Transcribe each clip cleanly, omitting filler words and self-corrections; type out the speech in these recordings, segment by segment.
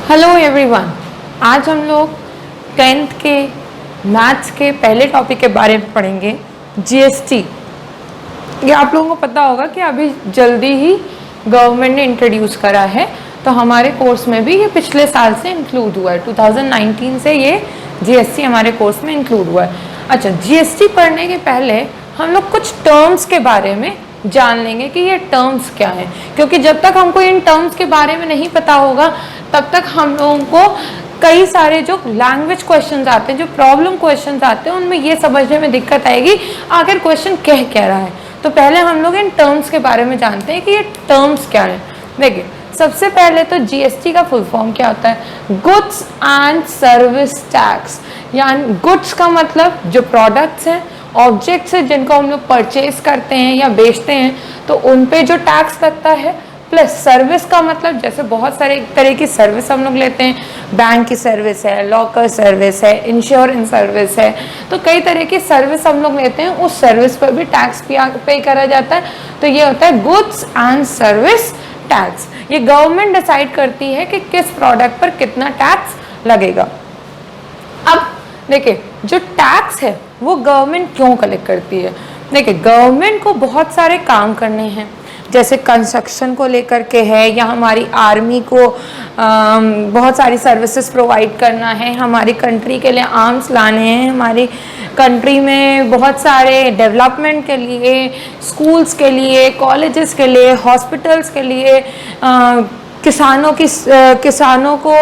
Hello everyone, आज हम लोग 10th के मैथ्स के पहले टॉपिक के बारे में पढ़ेंगे, जीएसटी। ये आप लोगों को पता होगा कि अभी जल्दी ही गवर्नमेंट ने इंट्रोड्यूस करा है, तो हमारे कोर्स में भी ये पिछले साल से इंक्लूड हुआ है। 2019 से ये जीएसटी हमारे कोर्स में इंक्लूड हुआ है। अच्छा, जीएसटी पढ़ने के पहले हम लोग कुछ टर्म्स के बारे में जान लेंगे कि ये टर्म्स क्या हैं, क्योंकि जब तक हमको इन टर्म्स के बारे में नहीं पता होगा तब तक हम लोगों को कई सारे जो लैंग्वेज क्वेश्चंस आते हैं, जो प्रॉब्लम क्वेश्चंस आते हैं, उनमें ये समझने में दिक्कत आएगी आखिर क्वेश्चन कह रहा है। तो पहले हम लोग इन टर्म्स के बारे में जानते हैं कि ये टर्म्स क्या है। देखिए, सबसे पहले तो जीएसटी का फुल फॉर्म क्या होता है? Goods and service tax. यानी गुड्स का मतलब जो प्रोडक्ट्स हैं, ऑब्जेक्ट्स हैं जिनको हम लोग परचेज करते हैं या बेचते हैं, तो उन पे जो टैक्स लगता है, प्लस सर्विस का मतलब जैसे बहुत सारे तरह की सर्विस हम लोग लेते हैं, बैंक की सर्विस है, लॉकर सर्विस है, इंश्योरेंस सर्विस है, तो कई तरह की सर्विस हम लोग लेते हैं, उस सर्विस पर भी टैक्स पे करा जाता है। तो ये होता है गुड्स एंड सर्विस टैक्स। ये गवर्नमेंट डिसाइड करती है कि किस प्रोडक्ट पर कितना टैक्स लगेगा। अब देखिए, जो टैक्स है वो गवर्नमेंट क्यों कलेक्ट करती है? देखिए, गवर्नमेंट को बहुत सारे काम करने हैं, जैसे कंस्ट्रक्शन को लेकर के है, या हमारी आर्मी को बहुत सारी सर्विसेज प्रोवाइड करना है, हमारी कंट्री के लिए आर्म्स लाने हैं, हमारी कंट्री में बहुत सारे डेवलपमेंट के लिए, स्कूल्स के लिए, कॉलेजेस के लिए, हॉस्पिटल्स के लिए, किसानों को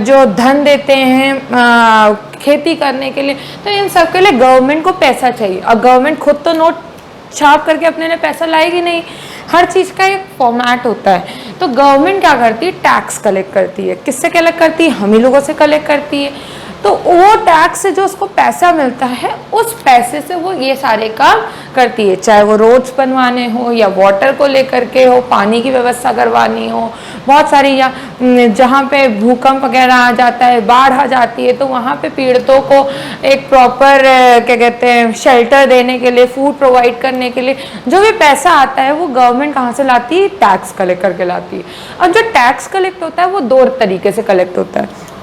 जो धन देते हैं खेती करने के लिए, तो इन सब के लिए गवर्नमेंट को पैसा चाहिए। और गवर्नमेंट खुद तो नोट छाप करके अपने लिए पैसा लाएगी नहीं, हर चीज़ का एक फॉर्मेट होता है। तो गवर्नमेंट क्या करती है? टैक्स कलेक्ट करती है। किससे कलेक्ट करती है? हम ही लोगों से कलेक्ट करती है। तो वो टैक्स से जो उसको पैसा मिलता है, उस पैसे से वो ये सारे काम करती है, चाहे वो रोड्स बनवाने हो, या वाटर को लेकर के हो, पानी की व्यवस्था करवानी हो, बहुत सारी, या जहाँ पे भूकंप वगैरह आ जाता है, बाढ़ आ जाती है, तो वहाँ पे पीड़ितों को एक प्रॉपर क्या कहते हैं, शेल्टर देने के लिए, फूड प्रोवाइड करने के लिए जो भी पैसा आता है, वो गवर्नमेंट कहाँ से लाती है? टैक्स कलेक्ट करके लाती है। और जो टैक्स कलेक्ट होता है वो दो तरीके से कलेक्ट होता है।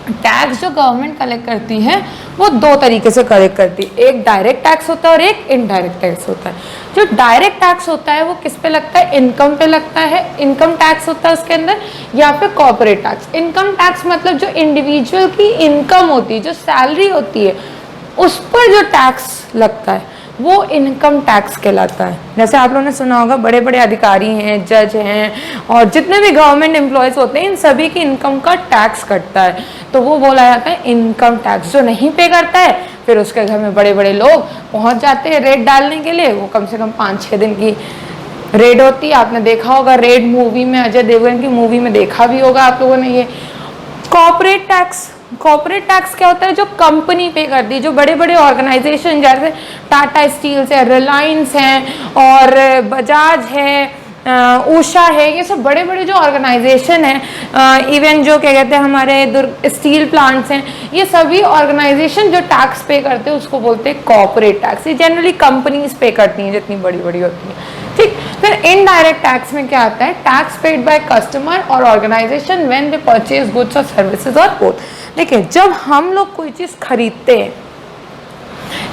टैक्स जो गवर्नमेंट कलेक्ट करती है वो दो तरीके से कलेक्ट करती है, एक डायरेक्ट टैक्स होता है और एक इनडायरेक्ट टैक्स होता है। जो डायरेक्ट टैक्स होता है वो किस पे लगता है? इनकम पे लगता है। इनकम टैक्स होता है उसके अंदर, या फिर कॉर्पोरेट टैक्स। इनकम टैक्स मतलब जो इंडिविजुअल की इनकम होती है, जो सैलरी होती है, उस पर जो टैक्स लगता है वो इनकम टैक्स कहलाता है। जैसे आप लोगों ने सुना होगा, बड़े बड़े अधिकारी हैं, जज हैं, और जितने भी गवर्नमेंट एम्प्लॉयज होते हैं, इन सभी की इनकम का टैक्स कटता है, तो वो बोला जाता है इनकम टैक्स। जो नहीं पे करता है, फिर उसके घर में बड़े बड़े लोग पहुंच जाते हैं रेड डालने के लिए। वो कम से कम 5-6 दिन की रेड होती है। आपने देखा होगा रेड मूवी में, अजय देवगन की मूवी में देखा भी होगा आप लोगों ने। ये कॉर्पोरेट टैक्स, कॉर्पोरेट टैक्स क्या होता है? जो कंपनी पे करती है, जो बड़े बड़े ऑर्गेनाइजेशन जैसे टाटा स्टील्स है, रिलायंस हैं, और बजाज है, उषा है, ये सब बड़े बड़े जो ऑर्गेनाइजेशन हैं, इवन जो क्या कहते हैं हमारे स्टील प्लांट्स हैं, ये सभी ऑर्गेनाइजेशन जो टैक्स पे करते हैं उसको बोलते हैं कॉर्पोरेट टैक्स। ये जनरली कंपनीज पे करती हैं जितनी बड़ी बड़ी होती है, ठीक। फिर इनडायरेक्ट टैक्स में क्या आता है? टैक्स पेड बाय कस्टमर और organisation when they purchase goods और सर्विसेज और बोथ। देखिए, जब हम लोग कोई चीज़ खरीदते हैं,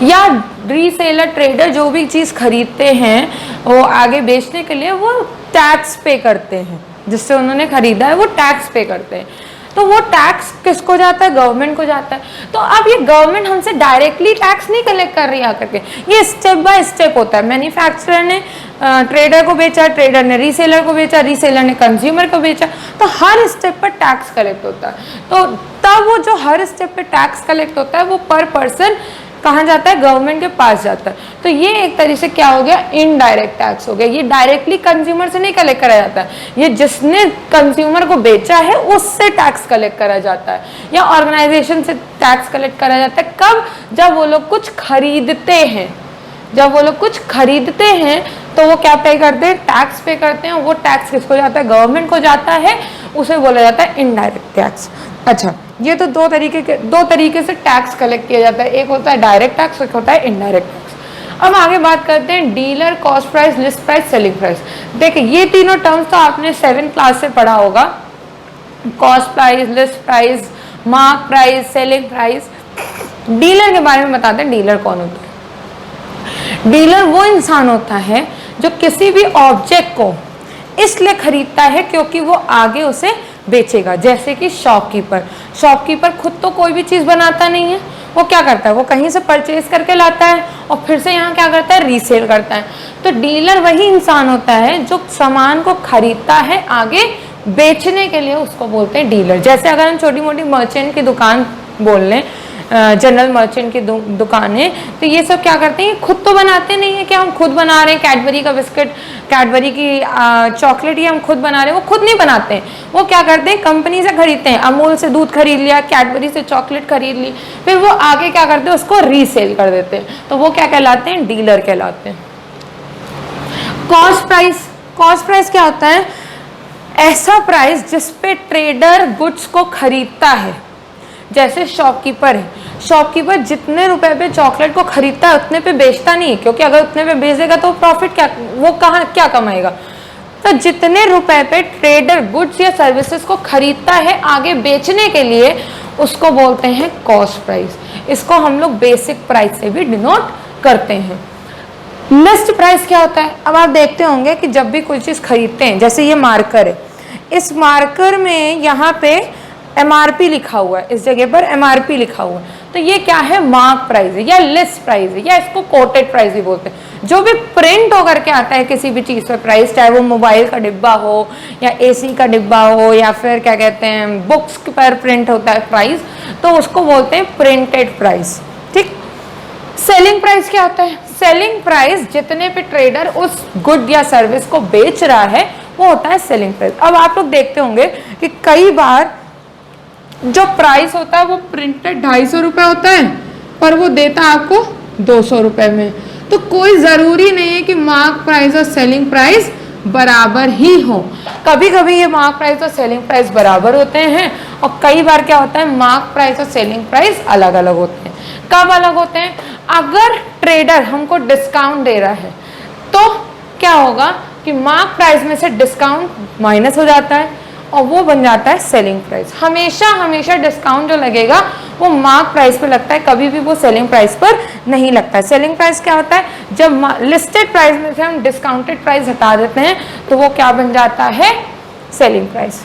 या रीसेलर ट्रेडर जो भी चीज़ खरीदते हैं वो आगे बेचने के लिए, वो टैक्स पे करते हैं। जिससे उन्होंने खरीदा है वो टैक्स पे करते हैं। तो वो टैक्स किसको जाता है? गवर्नमेंट को जाता है। तो अब ये गवर्नमेंट हमसे डायरेक्टली टैक्स नहीं कलेक्ट कर रही आकर के, ये स्टेप बाय स्टेप होता है। मैन्युफैक्चरर ने ट्रेडर को बेचा, ट्रेडर ने रीसेलर को बेचा, रीसेलर ने कंज्यूमर को बेचा, तो हर स्टेप पर टैक्स कलेक्ट होता है। तो तब वो जो हर स्टेप पे टैक्स कलेक्ट होता है वो पर पर्सन कहाँ जाता है? गवर्नमेंट के पास जाता है। तो ये एक तरीके से क्या हो गया? इनडायरेक्ट टैक्स हो गया। ये डायरेक्टली कंज्यूमर से नहीं कलेक्ट करा जाता है, ये जिसने कंज्यूमर को बेचा है उससे टैक्स कलेक्ट करा जाता है, या ऑर्गेनाइजेशन से टैक्स कलेक्ट करा जाता है। कब? जब वो लोग कुछ खरीदते हैं। जब वो लोग कुछ खरीदते हैं तो वो क्या पे करते हैं? टैक्स पे करते हैं। वो टैक्स किसको जाता है? गवर्नमेंट को जाता है, उसे बोला जाता है इनडायरेक्ट टैक्स। अच्छा, ये तो दो तरीके से टैक्स कलेक्ट किया जाता है, एक होता है डायरेक्ट टैक्स, एक होता है इनडायरेक्ट टैक्स। अब आगे बात करते हैं dealer, cost price, list price, selling price. देखिए, ये तीनों टर्म्स तो आपने 7th क्लास से पढ़ा होगा। Cost price, list price, mark price, selling price. Dealer के बारे में बताते हैं, डीलर कौन होता है। डीलर वो इंसान होता है जो किसी भी ऑब्जेक्ट को इसलिए खरीदता है क्योंकि वो आगे उसे बेचेगा। जैसे कि शॉपकीपर, शॉपकीपर खुद तो कोई भी चीज बनाता नहीं है, वो क्या करता है, वो कहीं से परचेज करके लाता है और फिर से यहाँ क्या करता है, रीसेल करता है। तो डीलर वही इंसान होता है जो सामान को खरीदता है आगे बेचने के लिए, उसको बोलते हैं डीलर। जैसे अगर हम छोटी मोटी मर्चेंट की दुकान बोल लें, जनरल मर्चेंट की दुकानें, तो ये सब क्या करते हैं, खुद तो बनाते नहीं है कि हम खुद बना रहे हैं कैडबरी का बिस्किट, कैडबरी की चॉकलेट ही हम खुद बना रहे हैं, वो खुद नहीं बनाते हैं। वो क्या करते हैं, कंपनी से खरीदते हैं, अमूल से दूध खरीद लिया, कैडबरी से चॉकलेट खरीद ली, फिर वो आगे क्या करते हैं, उसको रीसेल कर देते हैं। तो वो क्या कहलाते हैं, डीलर कहलाते हैं। कॉस्ट प्राइस, कॉस्ट प्राइस क्या होता है, ऐसा प्राइस जिसपे ट्रेडर गुड्स को खरीदता है। जैसे शॉपकीपर है, शॉपकीपर जितने रुपए पे चॉकलेट को खरीदता है उतने पे बेचता नहीं है, क्योंकि अगर उतने पे बेच देगा तो प्रॉफिट क्या, वो कहाँ क्या कमाएगा। तो जितने रुपए पे ट्रेडर गुड्स या सर्विसेज को खरीदता है आगे बेचने के लिए, उसको बोलते हैं कॉस्ट प्राइस। इसको हम लोग बेसिक प्राइस से भी डिनोट करते हैं। लिस्ट प्राइस क्या होता है, अब आप देखते होंगे कि जब भी कोई चीज खरीदते हैं, जैसे ये मार्कर है, इस मार्कर में यहाँ पे MRP लिखा हुआ है, इस जगह पर MRP लिखा हुआ है, तो ये क्या है, मार्क प्राइस है या लिस्ट प्राइस है या इसको कोटेड प्राइस भी बोलते हैं। जो भी प्रिंट होकर के आता है किसी भी चीज पर प्राइस, चाहे वो मोबाइल का डिब्बा हो या AC का डिब्बा हो या फिर क्या कहते हैं बुक्स पर प्रिंट होता है प्राइस, तो उसको बोलते हैं प्रिंटेड प्राइस। ठीक। सेलिंग प्राइस क्या होता है, सेलिंग प्राइस जितने पे ट्रेडर उस गुड या सर्विस को बेच रहा है वो होता है सेलिंग प्राइस। अब आप लोग देखते होंगे कि कई बार जो प्राइस होता है वो प्रिंटेड 250 रुपए होता है, पर वो देता आपको 200 रुपए में। तो कोई जरूरी नहीं है कि मार्क प्राइस और सेलिंग प्राइस बराबर ही हो। कभी कभी ये मार्क प्राइस और सेलिंग प्राइस बराबर होते हैं और कई बार क्या होता है, मार्क प्राइस और सेलिंग प्राइस अलग अलग होते हैं। कब अलग होते हैं, अगर ट्रेडर हमको डिस्काउंट दे रहा है तो क्या होगा कि मार्क प्राइस में से डिस्काउंट माइनस हो जाता है और वो बन जाता है सेलिंग प्राइस। हमेशा हमेशा डिस्काउंट जो लगेगा वो मार्क प्राइस पे लगता है, कभी भी वो सेलिंग प्राइस पर नहीं लगता है। सेलिंग प्राइस क्या होता है, जब लिस्टेड प्राइस में से हम डिस्काउंटेड प्राइस हटा देते हैं तो वो क्या बन जाता है, सेलिंग प्राइस।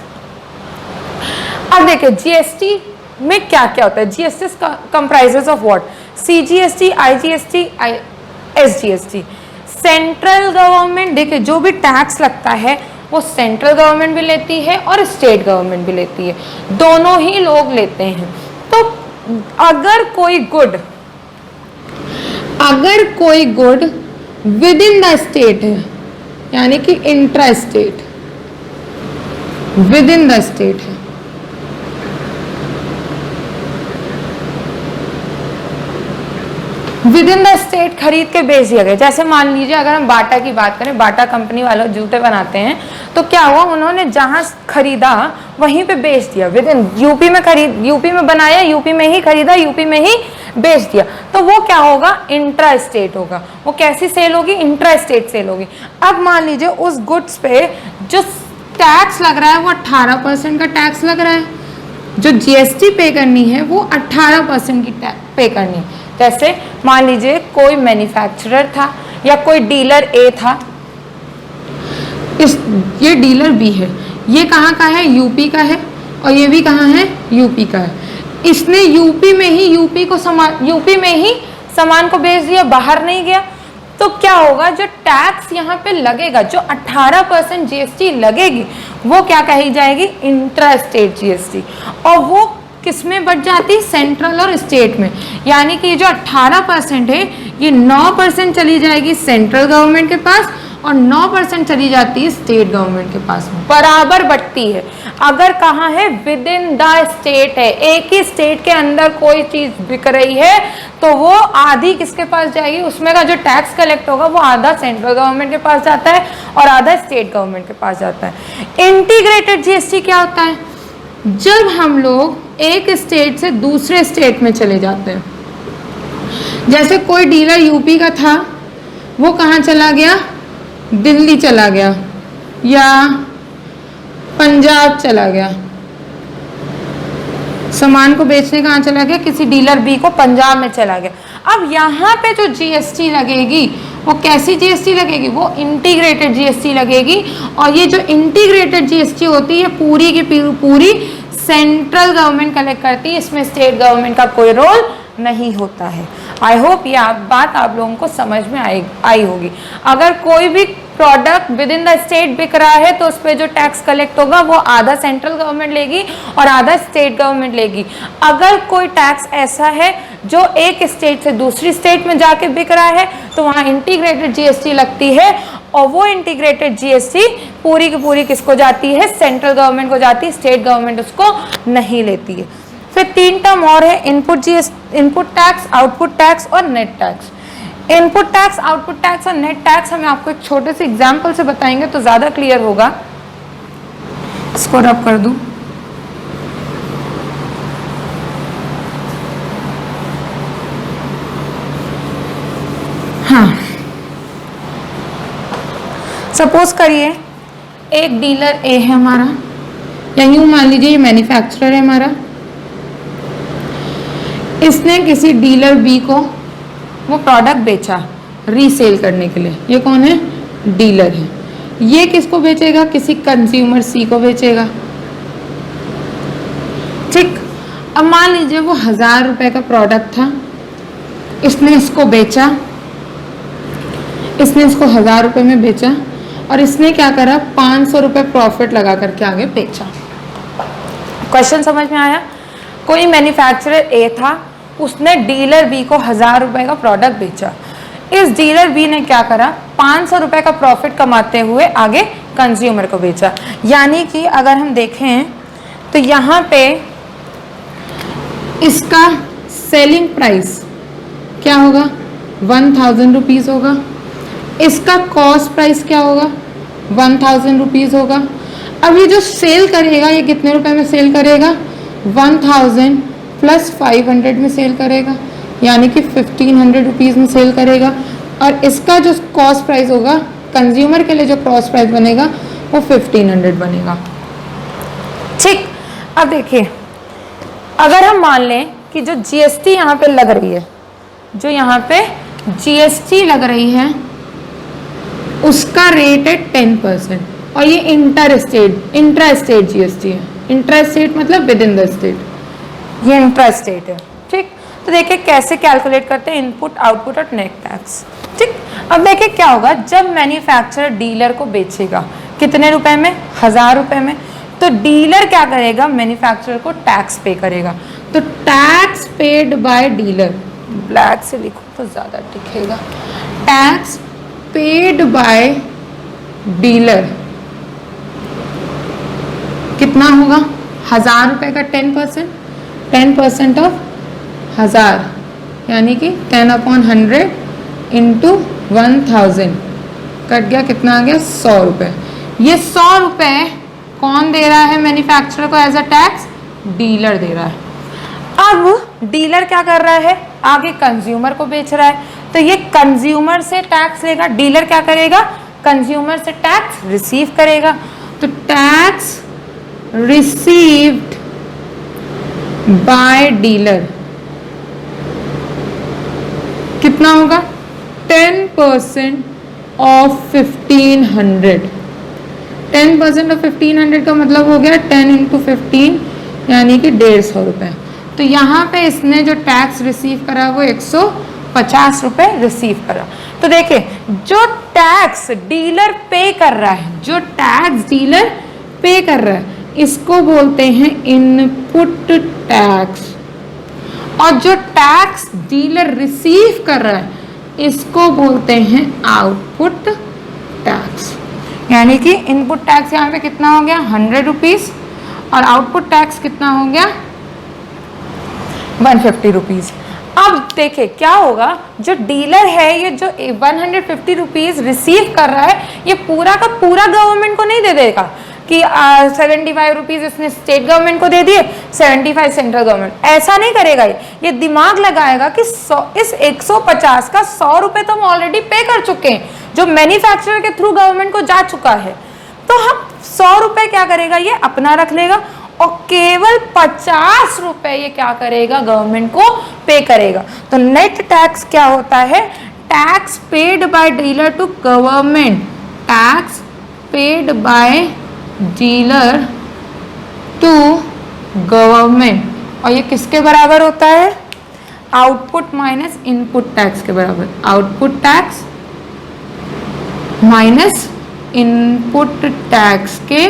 अब देखिए GST में क्या क्या होता है। GST comprises of what, CGST, IGST, SGST। Central government, देखिए जो भी टैक्स लगता है वो सेंट्रल गवर्नमेंट भी लेती है और स्टेट गवर्नमेंट भी लेती है, दोनों ही लोग लेते हैं। तो अगर कोई good with in the state है, यानी कि intra state, with in the state है, विद इन द स्टेट खरीद के बेच दिया गया। जैसे मान लीजिए अगर हम बाटा की बात करें, बाटा कंपनी वालों जूते बनाते हैं, तो क्या हुआ, उन्होंने जहां खरीदा वहीं पे बेच दिया। विद इन यूपी में बनाया, यूपी में ही खरीदा, यूपी में ही बेच दिया, तो वो क्या होगा, इंट्रा स्टेट होगा। वो कैसी सेल होगी, इंट्रा स्टेट सेल होगी। अब मान लीजिए उस गुड्स पे जो टैक्स लग रहा है वो 18% का टैक्स लग रहा है, जो GST पे करनी है वो 18% की पे करनी है। जैसे मान लीजिए कोई मैन्युफैक्चरर था या कोई डीलर A था, ये डीलर B है, ये कहाँ का है, यूपी का है, और ये भी कहाँ है, यूपी का है। इसने यूपी में ही सामान को बेच दिया, बाहर नहीं गया, तो क्या होगा, जो टैक्स यहाँ पे लगेगा, जो 18% GST लगेगी, वो क्या कही जाएगी, इंट्रा स्टेट GST। और वो किसमें बच जाती, सेंट्रल और स्टेट में। यानी कि जो 18% है ये 9% चली जाएगी सेंट्रल गवर्नमेंट के पास और 9% चली जाती है स्टेट गवर्नमेंट के पास, बराबर बटती है। अगर कहाँ है, विद इन द स्टेट है, एक ही स्टेट के अंदर कोई चीज बिक रही है तो वो आधी किसके पास जाएगी, उसमें का जो टैक्स कलेक्ट होगा वो आधा सेंट्रल गवर्नमेंट के पास जाता है और आधा स्टेट गवर्नमेंट के पास जाता है। इंटीग्रेटेड GST क्या होता है, जब हम लोग एक स्टेट से दूसरे स्टेट में चले जाते हैं, जैसे कोई डीलर यूपी का था, वो कहाँ चला गया, दिल्ली चला गया या पंजाब चला गया सामान को बेचने कहाँ चला गया, किसी डीलर बी को पंजाब में चला गया। अब यहाँ पे जो जीएसटी लगेगी वो कैसी जीएसटी लगेगी, वो इंटीग्रेटेड जीएसटी लगेगी। और ये जो इंटीग्रेटेड जीएसटी होती है पूरी की पूरी सेंट्रल गवर्नमेंट कलेक्ट करती है, इसमें स्टेट गवर्नमेंट का कोई रोल नहीं होता है। आई होप ये बात आप लोगों को समझ में आई होगी। अगर कोई भी product with in the state बिक रहा है तो उस पर जो टैक्स कलेक्ट होगा वो आधा सेंट्रल गवर्नमेंट लेगी और आधा स्टेट गवर्नमेंट लेगी। अगर कोई टैक्स ऐसा है जो एक स्टेट से दूसरी स्टेट में जाके बिक रहा है तो वहाँ इंटीग्रेटेड जीएसटी लगती है, और वो इंटीग्रेटेड जीएसटी पूरी की पूरी किसको जाती है, सेंट्रल गवर्नमेंट को जाती है, स्टेट गवर्नमेंट उसको नहीं लेती है। फिर 3 टर्म और है, इनपुट टैक्स, आउटपुट टैक्स और net tax. Input tax, output tax और नेट टैक्स हमें आपको एक छोटे से एग्जाम्पल से बताएंगे तो ज्यादा क्लियर होगा। इसको रब कर दूं। हाँ, सपोज करिए एक डीलर ए है हमारा, या यूं मान लीजिए ये मैन्युफैक्चरर है हमारा। इसने किसी डीलर बी को वो प्रोडक्ट बेचा रीसेल करने के लिए। ये कौन है, डीलर है। ये किसको बेचेगा, किसी कंज्यूमर सी को बेचेगा। ठीक, अब मान लीजिए वो 1000 रुपए का प्रोडक्ट था, इसने इसको बेचा, इसने इसको 1000 रुपए में बेचा और इसने क्या करा, 500 रुपए प्रॉफिट लगा करके आगे बेचा। क्वेश्चन समझ में आया? कोई मैन्युफैक्चरर ए था, उसने डीलर बी को 1000 रुपए का प्रोडक्ट बेचा। इस डीलर बी ने क्या करा, 500 रुपए का प्रॉफिट कमाते हुए आगे कंज्यूमर को बेचा। यानी कि अगर हम देखें तो यहाँ पे इसका सेलिंग प्राइस क्या होगा, 1000 रुपीज़ होगा। इसका कॉस्ट प्राइस क्या होगा, 1000 रुपीज़ होगा। अब ये जो सेल करेगा ये कितने रुपए में सेल करेगा, 1000 प्लस 500 में सेल करेगा, यानी कि 1500 रुपीज़ में सेल करेगा। और इसका जो कॉस्ट प्राइस होगा, कंज्यूमर के लिए जो कॉस्ट प्राइस बनेगा वो 1500 बनेगा। ठीक, अब देखिए अगर हम मान लें कि जो जीएसटी यहाँ पे लग रही है, जो यहाँ पे जीएसटी लग रही है उसका रेट है 10%, और ये इंट्रा स्टेट जीएसटी है। इंट्रा स्टेट मतलब विद इन द स्टेट, ये इंट्रा स्टेट है। ठीक, तो देखिए कैसे कैलकुलेट करते हैं इनपुट, आउटपुट और नेट टैक्स। ठीक, अब देखिए क्या होगा, जब मैन्युफैक्चरर डीलर को बेचेगा कितने रुपए में, 1000 रुपए में, तो डीलर क्या करेगा, मैन्युफैक्चरर को टैक्स पे करेगा। तो tax paid by dealer, black से लिखो तो ज्यादा दिखेगा, टैक्स पेड बाय डीलर कितना होगा, 1000 रुपए का 10% ऑफ 1000, यानी कि 10/100 इंटू 1000 कट गया, कितना आ गया, 100 रुपए। ये 100 रुपए कौन दे रहा है मैन्युफैक्चरर को एज अ टैक्स, डीलर दे रहा है। अब डीलर क्या कर रहा है, आगे कंज्यूमर को बेच रहा है, तो ये कंज्यूमर से टैक्स लेगा। डीलर क्या करेगा, कंज्यूमर से टैक्स रिसीव करेगा। तो टैक्स रिसीव्ड बाय डीलर कितना होगा, 10% ऑफ 1500। 10% ऑफ 1500 का मतलब हो गया 10 इंटू 15, यानी कि 150 रुपए। तो यहाँ पे इसने जो टैक्स रिसीव करा वो 150 रुपए रिसीव करा। तो देखिए जो टैक्स डीलर पे कर रहा है, जो टैक्स डीलर पे कर रहा है इसको बोलते हैं इनपुट टैक्स, और जो टैक्स डीलर रिसीव कर रहा है इसको बोलते हैं आउटपुट टैक्स। यानी कि इनपुट टैक्स यहाँ पे कितना हो गया, 100 रुपीज़, और आउटपुट टैक्स कितना हो गया, 150 रुपीज़। अब देखिए क्या होगा, जो डीलर है ये जो 150 रुपीज़ रिसीव कर रहा है ये पूरा का पूरा गवर्नमेंट को नहीं दे देगा कि 75 रुपीज़ इसने स्टेट गवर्नमेंट को दे दिए, 75 सेंट्रल गवर्नमेंट, ऐसा नहीं करेगा। ये दिमाग लगाएगा कि इस 150 का 100 रुपये तो हम ऑलरेडी पे कर चुके हैं, जो मैन्युफैक्चरर के थ्रू गवर्नमेंट को जा चुका है। तो हम 100 रुपये क्या करेगा, ये अपना रख लेगा, और केवल 50 रुपए ये क्या करेगा, गवर्नमेंट को पे करेगा। तो नेट टैक्स क्या होता है, tax paid by dealer to government, tax paid by dealer to government, और ये किसके बराबर होता है, आउटपुट माइनस इनपुट टैक्स के बराबर, output tax minus input tax के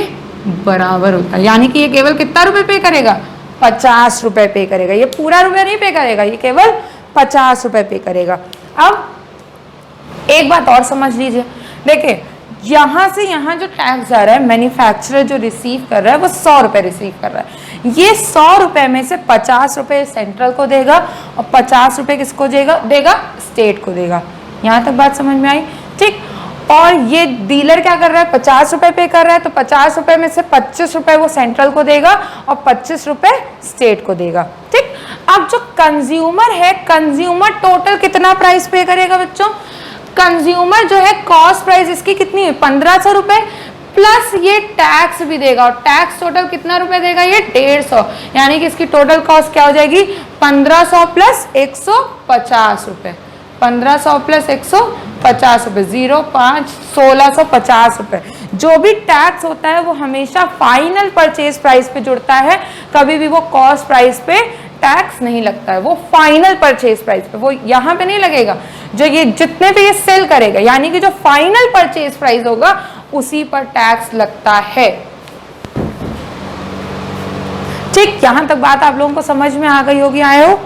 बराबर होता है। यानी कि ये केवल कितना रुपए पे करेगा, 50 रुपए पे करेगा, ये पूरा रुपया नहीं पे करेगा, ये केवल 50 रुपए पे करेगा। अब एक बात और समझ लीजिए, देखिए यहां से यहां जो टैक्स जा रहा है, मैन्युफैक्चरर जो रिसीव कर रहा है वो 100 रुपए रिसीव कर रहा है, ये 100 रुपए में से 50 रुपए सेंट्रल को देगा और 50 रुपए किसको देगा, स्टेट को देगा। यहां तक बात समझ में आई, ठीक। और ये डीलर क्या कर रहा है, 50 रुपए पे कर रहा है, तो 50 रुपए में से 25 रुपए वो सेंट्रल को देगा और 25 रुपए स्टेट को देगा, ठीक। अब जो कंज्यूमर है, कंज्यूमर टोटल कितना प्राइस पे करेगा बच्चों, कंज्यूमर जो है कॉस्ट प्राइस इसकी कितनी है, 1500 रुपए, प्लस ये टैक्स भी देगा, और टैक्स टोटल कितना रुपए देगा, ये 150, यानी कि इसकी टोटल कॉस्ट क्या हो जाएगी, 1500 प्लस 150 रुपए, 1500 प्लस 150 रुपए, 0.5 1650 रुपए। जो भी टैक्स होता है वो हमेशा फाइनल परचेज प्राइस पे जुड़ता है, कभी भी वो कॉस्ट प्राइस पे टैक्स नहीं लगता है, वो फाइनल परचेज प्राइस पे, वो यहाँ पे नहीं लगेगा, जो ये जितने पे ये सेल करेगा, यानी कि जो फाइनल परचेज प्राइस होगा उसी पर टैक्स लगता है, ठीक। यहां तक बात आप लोगों को समझ में आ गई होगी, आए हो।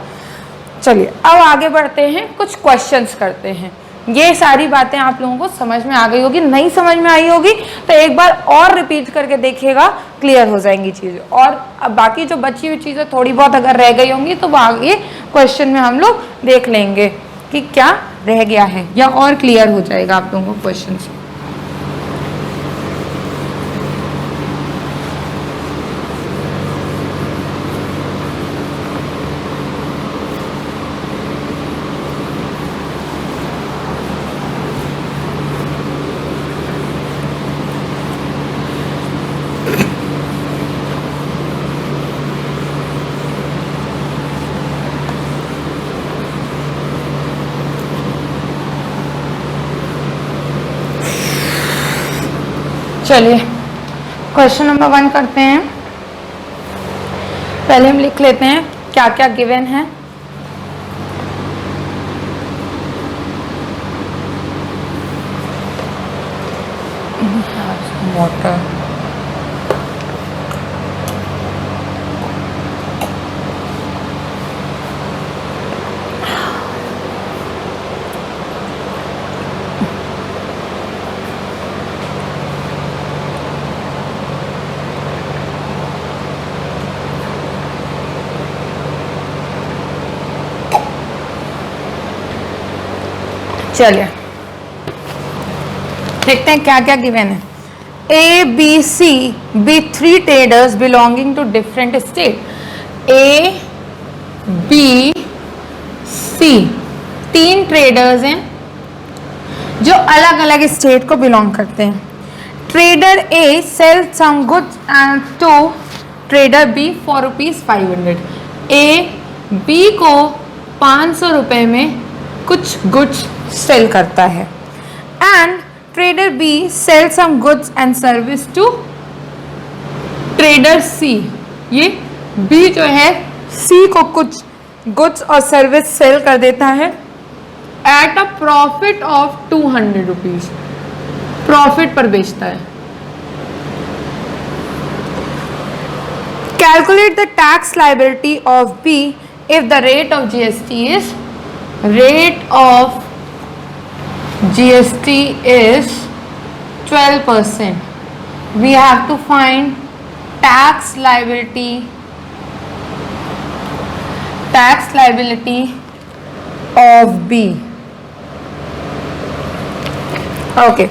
चलिए अब आगे बढ़ते हैं, कुछ क्वेश्चंस करते हैं। ये सारी बातें आप लोगों को समझ में आ गई होगी, नहीं समझ में आई होगी तो एक बार और रिपीट करके देखिएगा, क्लियर हो जाएंगी चीजें। और अब बाकी जो बची हुई चीजें थोड़ी बहुत अगर रह गई होंगी तो आगे क्वेश्चन में हम लोग देख लेंगे कि क्या रह गया है, या और क्लियर हो जाएगा आप लोगों को क्वेश्चन से। चलिए क्वेश्चन नंबर 1 करते हैं। पहले हम लिख लेते हैं क्या क्या गिवन है। वाटर, चलिए देखते हैं क्या क्या गिवन है। A, B, C be 3 traders belonging to different state. A, B, C 3 traders हैं जो अलग अलग स्टेट को बिलोंग करते हैं। Trader A sell some goods to trader B for ₹500। A B को 500 रुपए में कुछ गुड्स सेल करता है, and trader B sell some goods and service to trader C. ये बी जो है सी को कुछ गुड्स और सर्विस सेल कर देता है at a profit of 200 rupees, profit पर बेचता है। Calculate the tax liability of B if the rate of GST is, rate of GST is 12%. We have to find tax liability of B. Okay,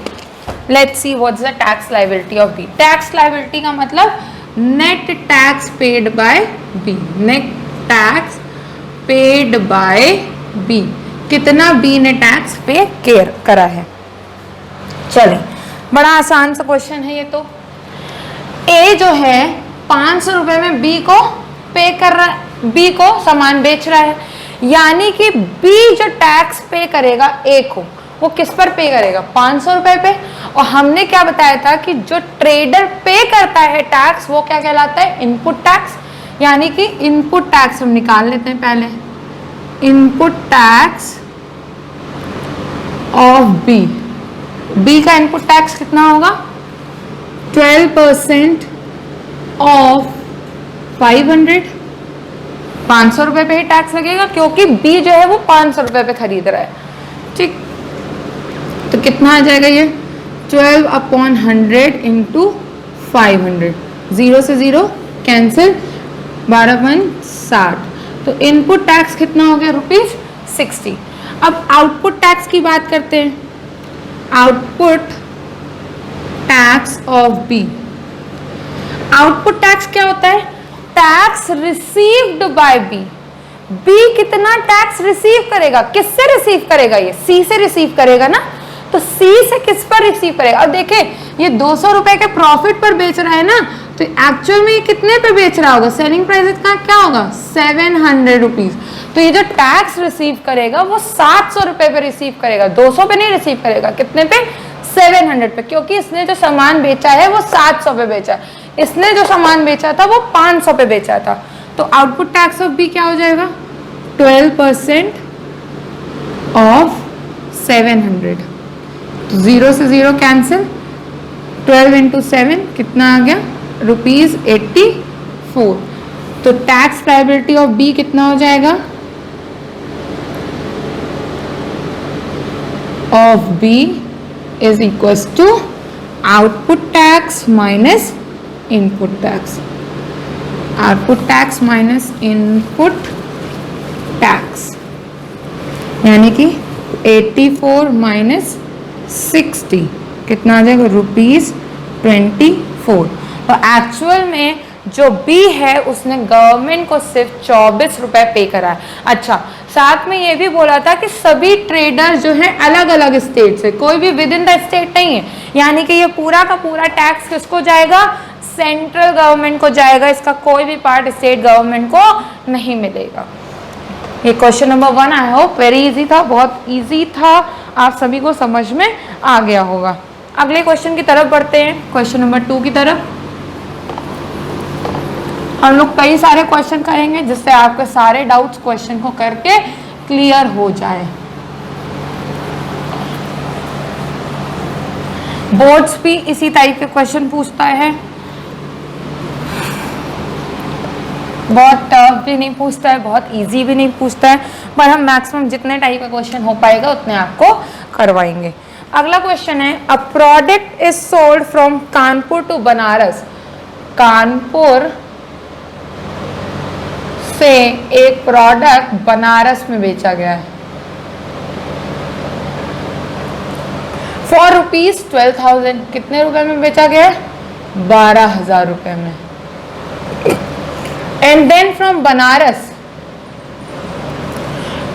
let's see what's the tax liability of B. Tax liability का मतलब net tax paid by B. Net tax paid by B, कितना B ने tax पे करा है। चलिए बड़ा आसान सा क्वेश्चन है ये तो। A जो है 500 500 रुपए में बी को पे कर रहा है, बी को सामान बेच रहा है, यानी कि बी जो टैक्स पे करेगा ए को, वो किस पर पे करेगा? 500 रुपए पे। और हमने क्या बताया था कि जो ट्रेडर पे करता है टैक्स वो क्या कहलाता है? Input tax. यानी कि इनपुट टैक्स हम निकाल लेते हैं पहले, input tax of B, B का इनपुट टैक्स कितना होगा? 12% ऑफ 500, 500 रुपए पे ही टैक्स लगेगा क्योंकि बी जो है वो 500 रुपए पे खरीद रहा है, ठीक। तो कितना आ जाएगा ये? 12/100 इंटू 500, 0 से 0 कैंसिल, 12/60। तो इनपुट टैक्स कितना हो गया? ₹60। अब आउटपुट टैक्स की बात करते हैं। Output tax of B, output tax क्या होता है? Tax received by B. B कितना टैक्स रिसीव करेगा? किससे रिसीव करेगा? ये सी से रिसीव करेगा ना, तो सी से किस पर रिसीव करेगा? अब देखें, ये 200 रुपए के प्रॉफिट पर बेच रहा है ना, तो एक्चुअल में ये कितने पे बेच रहा होगा? सेलिंग प्राइस का क्या होगा? 700 रुपीज। तो ये जो टैक्स रिसीव करेगा वो 700 रुपए पे रिसीव करेगा, 200 पे नहीं रिसीव करेगा। कितने पे? 700 पे, क्योंकि इसने जो सामान बेचा है वो 700 पे बेचा है, इसने जो सामान बेचा था वो 500 पे बेचा था। तो आउटपुट टैक्स ऑफ बी क्या हो जाएगा? 12% ऑफ 700, 0 से 0 कैंसिल, 12 इंटू 7 कितना आ गया? ₹84। तो टैक्स लायबिलिटी ऑफ बी कितना हो जाएगा? Of B is equals to output tax minus input tax, output tax minus input tax, यानी कि 84 माइनस 60 कितना आ जाएगा? ₹24। तो एक्चुअल में जो बी है उसने गवर्नमेंट को सिर्फ 24 रुपए पे करा है। अच्छा, साथ में ये भी बोला था कि सभी ट्रेडर जो हैं अलग अलग स्टेट से, कोई भी विद इन द स्टेट नहीं है, यानी कि ये पूरा का पूरा टैक्स किसको जाएगा? सेंट्रल गवर्नमेंट को जाएगा, इसका कोई भी पार्ट स्टेट गवर्नमेंट को नहीं मिलेगा। ये question number 1 I hope very easy था, बहुत इजी था, आप सभी को समझ में आ गया होगा। अगले क्वेश्चन की तरफ बढ़ते हैं, क्वेश्चन नंबर 2 की तरफ। हम लोग कई सारे क्वेश्चन करेंगे जिससे आपके सारे डाउट्स क्वेश्चन को करके क्लियर हो जाए। बोर्ड्स भी इसी टाइप के क्वेश्चन पूछता है, बहुत टफ भी नहीं पूछता है, बहुत इजी भी नहीं पूछता है, पर हम मैक्सिमम जितने टाइप का क्वेश्चन हो पाएगा उतने आपको करवाएंगे। अगला क्वेश्चन है, a product is sold from Kanpur to Banaras. Kanpur से एक प्रोडक्ट बनारस में बेचा गया है फॉर ₹12,000। कितने रुपए में बेचा गया है? 12,000 रुपए में। And then from Banaras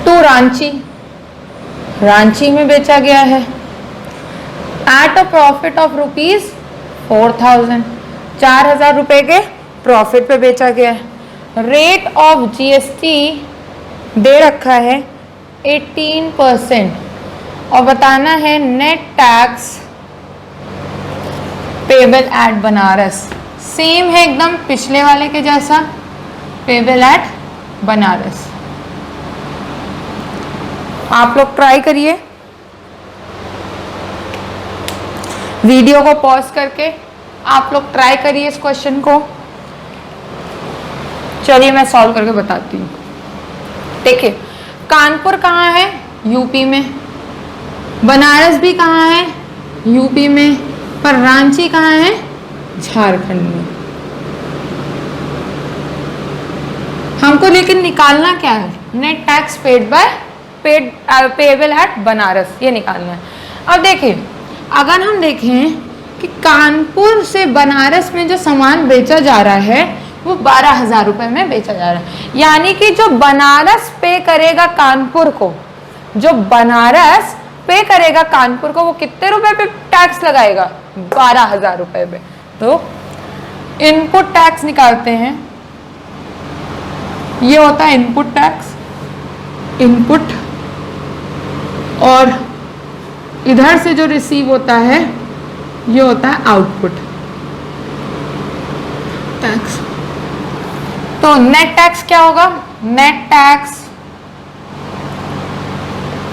to Ranchi, Ranchi में बेचा गया है एट अ प्रॉफिट ऑफ ₹4,000, 4,000 रुपए के प्रॉफिट पे बेचा गया है। रेट ऑफ GST दे रखा है 18% और बताना है net tax payable eight Banaras. Same है एकदम पिछले वाले के जैसा, पेबल एट बनारस। आप लोग ट्राई करिए, वीडियो को पॉज करके आप लोग ट्राई करिए इस क्वेश्चन को। चलिए मैं सॉल्व करके बताती हूँ। देखिए, कानपुर कहाँ है? यूपी में। बनारस भी कहाँ है? यूपी में। पर रांची कहाँ है? झारखंड में। हमको लेकिन निकालना क्या है? Net tax paid bye payable eight Banaras, ये निकालना है। अब देखिए, अगर हम देखें कि कानपुर से बनारस में जो सामान बेचा जा रहा है वो 12,000 रुपए में बेचा जा रहा है, यानी कि जो बनारस पे करेगा कानपुर को, जो बनारस पे करेगा कानपुर को, वो कितने रुपए पे टैक्स लगाएगा? 12,000 रुपए पे। तो इनपुट टैक्स निकालते हैं, ये होता है इनपुट टैक्स, इनपुट, और इधर से जो रिसीव होता है ये होता है आउटपुट टैक्स। तो नेट टैक्स क्या होगा? Net tax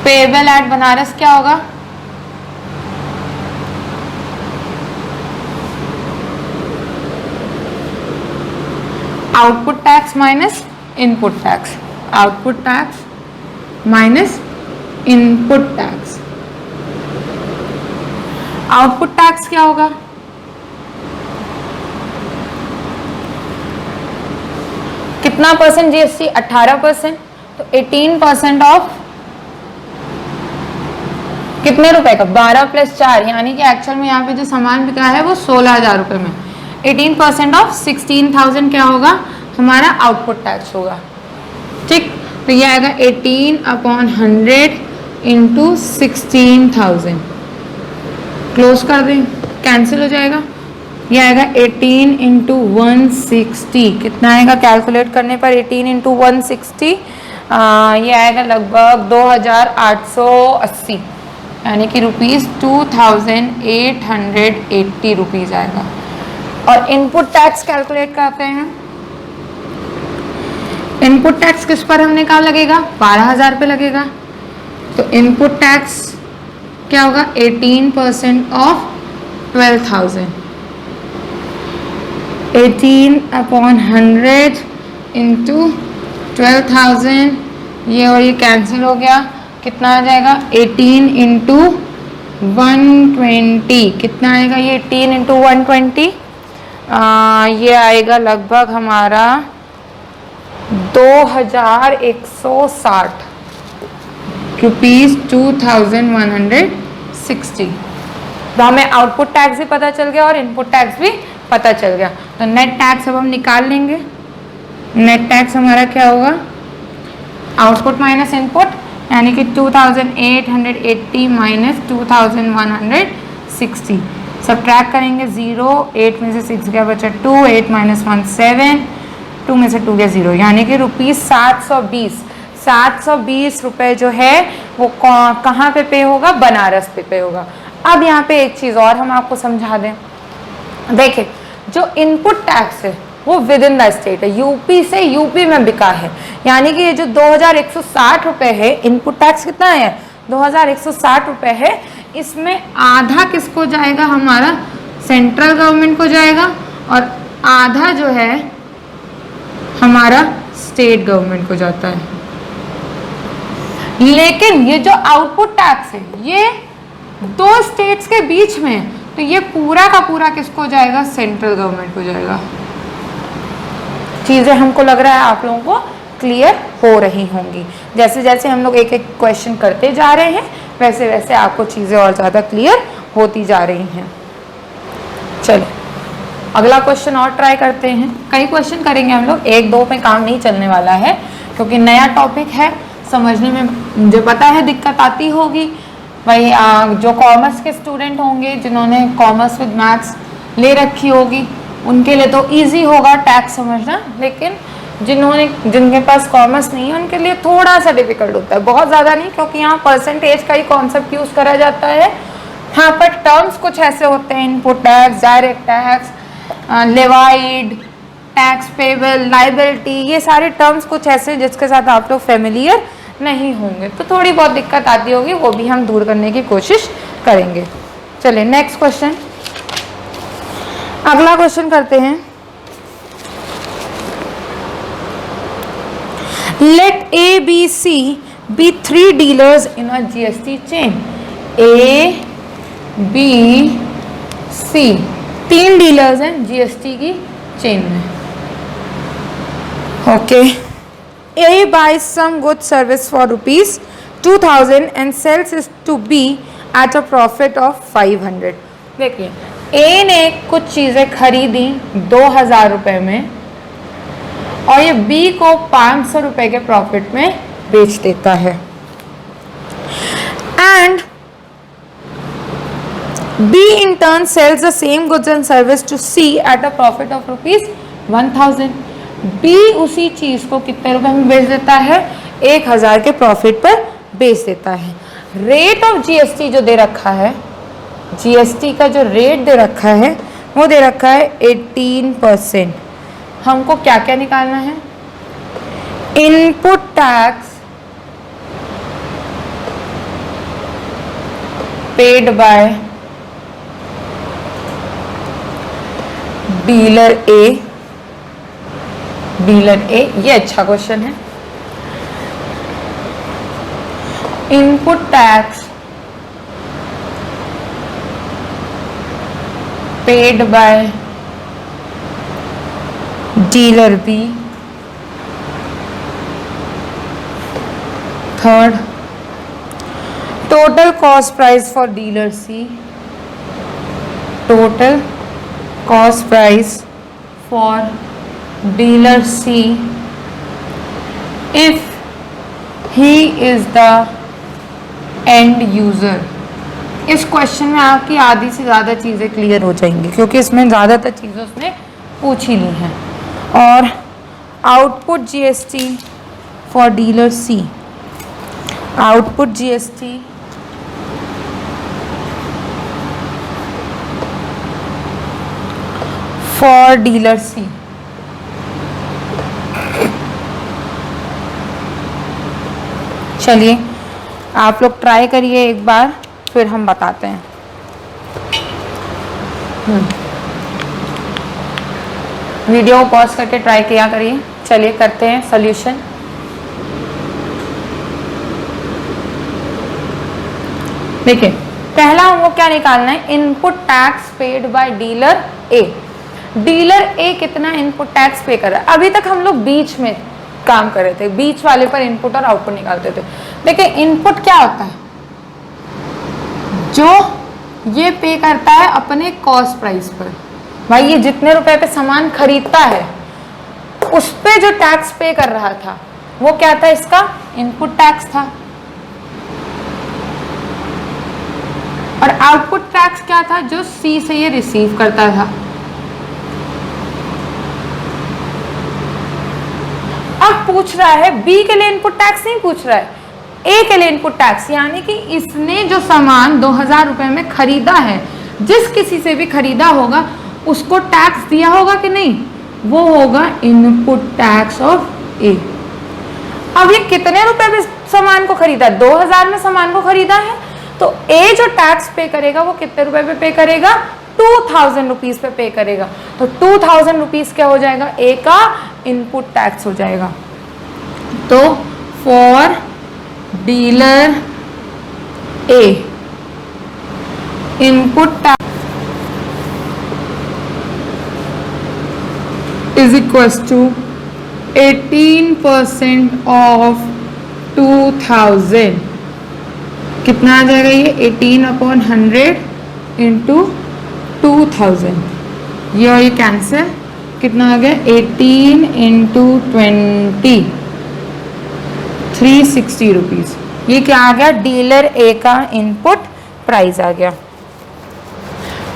payable eight Banaras क्या होगा? Output tax minus input tax, output tax minus input tax. Output tax क्या होगा? कितना परसेंट जीएसटी? 18%। तो 18% ऑफ कितने रुपए का? 12 + 4, यानी कि एक्चुअल में यहाँ पे जो सामान बिका है वो 16,000 रुपए में। 18% ऑफ 16,000 क्या होगा? हमारा आउटपुट टैक्स होगा। ठीक, तो ये आएगा 18/100 इंटू 16,000। क्लोज कर दें, कैंसिल हो जाएगा। ये आएगा 18 इंटू 160, कितना आएगा कैलकुलेट करने पर? 18 इंटू 160 ये आएगा लगभग 2,880, यानी कि ₹2,880 रुपीज़ आएगा। और इनपुट टैक्स कैलकुलेट करते हैं। इनपुट टैक्स किस पर हमने कहा लगेगा? 12,000 पे लगेगा। तो इनपुट टैक्स क्या होगा? 18% ऑफ 12,000, 18/100 इंटू 12,000, ये और ये कैंसिल हो गया। कितना आ जाएगा? 18 इंटू 120, कितना आएगा ये? 18 इंटू 120 ये आएगा लगभग हमारा 2,160 रुपीज़, 2,160। तो हमें आउटपुट टैक्स भी पता चल गया और इनपुट टैक्स भी पता चल गया। तो नेट टैक्स अब हम निकाल लेंगे। नेट टैक्स हमारा क्या होगा? आउटपुट माइनस इनपुट, यानी कि 2,880 माइनस 2,160। सब्ट्रैक्ट करेंगे 0, 8 में से 6 गया बचा 2, 8 - 1 7, 2 में से 2 गया 0, यानी कि ₹720 रुपये जो है वो कहाँ पे होगा? बनारस पे होगा। अब यहाँ पे एक चीज़ और हम आपको समझा दें। देखिए, जो इनपुट टैक्स है वो विद इन द स्टेट है, यूपी से यूपी में बिका है, यानी कि ये जो 2,160 रुपये है, इनपुट टैक्स कितना है? 2,160 रुपये है। इसमें आधा किसको जाएगा? हमारा सेंट्रल गवर्नमेंट को जाएगा, और आधा जो है हमारा स्टेट गवर्नमेंट को जाता है। लेकिन ये जो आउटपुट टैक्स है ये 2 स्टेट्स के बीच में है, तो ये पूरा का पूरा किसको जाएगा? सेंट्रल गवर्नमेंट को जाएगा। चीज़ें हमको लग रहा है आप लोगों को क्लियर हो रही होंगी। जैसे जैसे हम लोग एक एक क्वेश्चन करते जा रहे हैं वैसे वैसे आपको चीज़ें और ज़्यादा क्लियर होती जा रही हैं। चलो अगला क्वेश्चन और ट्राई करते हैं। कई क्वेश्चन करेंगे हम लोग, 1-2 पे काम नहीं चलने वाला है, क्योंकि नया टॉपिक है, समझने में मुझे पता है दिक्कत आती होगी। भाई जो कॉमर्स के स्टूडेंट होंगे, जिन्होंने कॉमर्स विद मैथ्स ले रखी होगी, उनके लिए तो इजी होगा टैक्स समझना, लेकिन जिनके पास कॉमर्स नहीं है उनके लिए थोड़ा सा डिफिकल्ट होता है। बहुत ज़्यादा नहीं, क्योंकि यहाँ परसेंटेज का ही कॉन्सेप्ट यूज़ करा जाता है। हाँ, पर टर्म्स कुछ ऐसे होते हैं, input tax, direct tax, levied tax, payable, liability, ये सारे टर्म्स कुछ ऐसे जिसके साथ आप लोग फेमिलियर नहीं होंगे, तो थोड़ी बहुत दिक्कत आती होगी, वो भी हम दूर करने की कोशिश करेंगे। चलिए नेक्स्ट क्वेश्चन, अगला क्वेश्चन करते हैं। Let A, B, C be 3 dealers in a GST chain. A, B, C 3 dealers हैं GST की चेन में। Okay, A buys some good service for ₹2,000 and sells it to B at a profit of 500. देखिए, A ने कुछ चीज़ें खरीदी 2,000 रुपये में और ये B को 500 रुपये के प्रॉफिट में बेच देता है। And B in turn sells the same goods and service to C at a profit of ₹1000. B उसी चीज को कितने रुपए में बेच देता है? 1000 के प्रॉफिट पर बेच देता है। रेट ऑफ जीएसटी जो दे रखा है, जीएसटी का जो रेट दे रखा है वो दे रखा है 18%। हमको क्या क्या निकालना है? Input tax paid by dealer A, ये अच्छा क्वेश्चन है। Input tax paid by dealer B. Third, total cost price for dealer C, total cost price for dealer C if he is the end user। इस question में आपकी आधी से ज़्यादा चीज़ें क्लियर हो जाएंगी क्योंकि इसमें ज़्यादातर चीज़ें उसने पूछ ही ली हैं। और output GST for dealer C, output GST for dealer C, चलिए आप लोग ट्राई करिए एक बार, फिर हम बताते हैं। वीडियो पॉज करके ट्राई किया करिए। चलिए करते हैं सॉल्यूशन। देखिए पहला हमको क्या निकालना है? Input tax paid by dealer A. Dealer A कितना इनपुट टैक्स पे कर रहा है? अभी तक हम लोग बीच में काम कर रहे थे, बीच वाले पर इनपुट और आउटपुट निकालते थे। देखिए इनपुट क्या होता है? जो ये पे करता है अपने कॉस्ट प्राइस पर, भाई ये जितने रुपए पे सामान खरीदता है उस पे जो टैक्स पे कर रहा था वो क्या था? इसका इनपुट टैक्स था। और आउटपुट टैक्स क्या था? जो सी से ये रिसीव करता था। अब पूछ रहा है बी के लिए इनपुट टैक्स नहीं पूछ रहा है, ए के लिए इनपुट टैक्स, यानी कि इसने जो सामान 2000 रुपए में खरीदा है, जिस किसी से भी खरीदा होगा उसको टैक्स दिया होगा कि नहीं? वो होगा इनपुट टैक्स ऑफ ए। अब ये कितने रुपए में सामान को खरीदा? 2000 में सामान को खरीदा है, तो ए जो टैक्स पे करेगा वो कितने रुपए पे करेगा? 2000 रुपीज पे करेगा। तो 2000 रुपीज क्या हो जाएगा? ए का इनपुट टैक्स हो जाएगा। तो for dealer A input tax is equals to 18% of 2000। कितना आ जाएगा ये? 18/100 इंटू 2000। ये और ये कैंसिल, कितना आ गया? 18 इंटू 20, 360 रुपीज। ये क्या आ गया? डीलर ए का इनपुट प्राइस आ गया।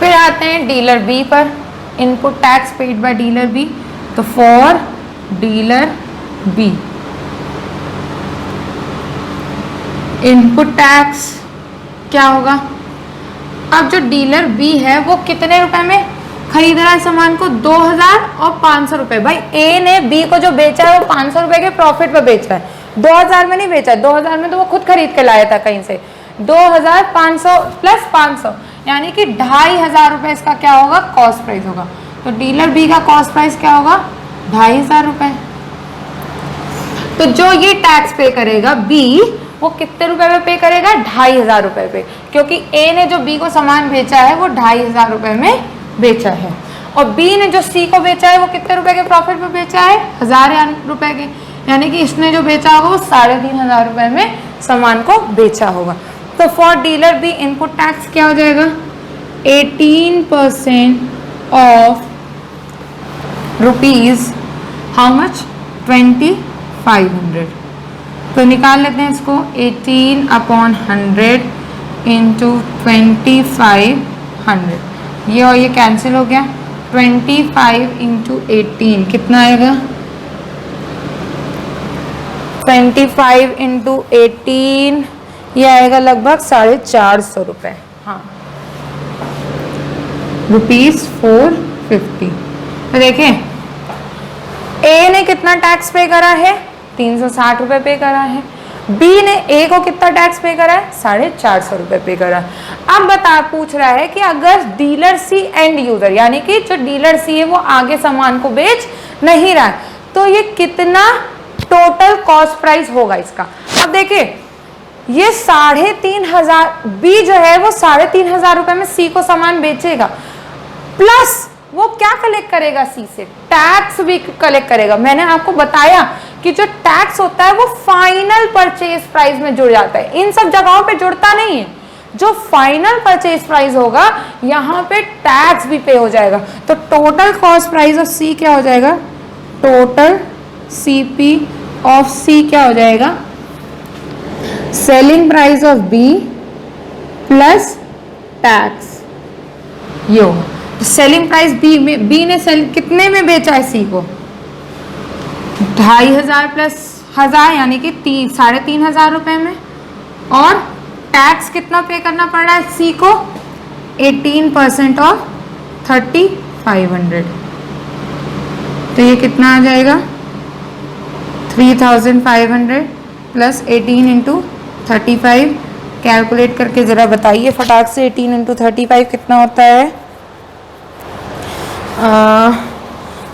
फिर आते हैं डीलर बी पर, input tax paid by dealer B. तो for dealer B input tax क्या होगा? अब जो डीलर बी है वो कितने रुपए में खरीद रहा है सामान को? 2000 और 500 रुपए। भाई ए ने बी को जो बेचा है वो 500 रुपए के प्रॉफिट पे बेचा है, 2000 में नहीं बेचा। 2000 में तो वो खुद खरीद के लाया था कहीं से। 2500 प्लस 500 यानी कि 2500 रुपए इसका क्या होगा? कॉस्ट प्राइस होगा। तो डीलर बी का कॉस्ट प्राइस क्या होगा? 2500 रुपए। तो जो ये टैक्स पे करेगा बी, वो कितने रुपए में पे करेगा? 2500 रुपए पे, क्योंकि ए ने जो बी को सामान बेचा है वो 2500 रुपए में बेचा है, और बी ने जो सी को बेचा है वो कितने रुपए के प्रॉफिट पे बेचा है? 1000 रुपए के, यानी कि इसने जो बेचा होगा वो 3500 रुपए में सामान को बेचा होगा। तो for dealer B input tax क्या हो जाएगा? 18% ऑफ रुपीज, हाउ मच? 2500। तो निकाल लेते हैं इसको। 18/100 इंटू 2500 100, ये और ये कैंसिल हो गया। 25 इंटू 18 कितना आएगा? 25 इंटू 18 ये आएगा लगभग 450 रुपये। हाँ, ₹450। तो देखें ए ने कितना टैक्स पे करा है? 360 रुपये पे करा है। बी ने ए को कितना टैक्स पे करा है? 450 रुपये पे करा है। अब पूछ रहा है कि अगर डीलर सी एंड यूजर, यानी कि जो डीलर सी है वो आगे सामान को बेच नहीं रहा है, तो ये कितना टोटल कॉस्ट प्राइस होगा इसका। अब देखिए ये 3,500, बी जो है वो 3,500 रुपए में सी को सामान बेचेगा, प्लस वो क्या कलेक्ट करेगा? सी से टैक्स भी कलेक्ट करेगा। मैंने आपको बताया कि जो टैक्स होता है वो फाइनल परचेज प्राइस में जुड़ जाता है, इन सब जगहों पे जुड़ता नहीं है। जो फाइनल परचेज प्राइस होगा यहाँ पे टैक्स भी पे हो जाएगा। तो टोटल कॉस्ट प्राइस ऑफ सी क्या हो जाएगा? टोटल सीपी ऑफ सी क्या हो जाएगा? Selling price of B plus tax. ये होगा सेलिंग प्राइस बी में। बी ने सेल कितने में बेचा है सी को? 2,500 प्लस 1000 यानी कि 3,500 रुपए में। और टैक्स कितना पे करना पड़ रहा है सी को? 18% ऑफ 3,500। तो ये कितना आ जाएगा? 3,500 प्लस 18 इंटू 35। कैलकुलेट करके जरा बताइए फटाक से, 18 इंटू 35 कितना होता है?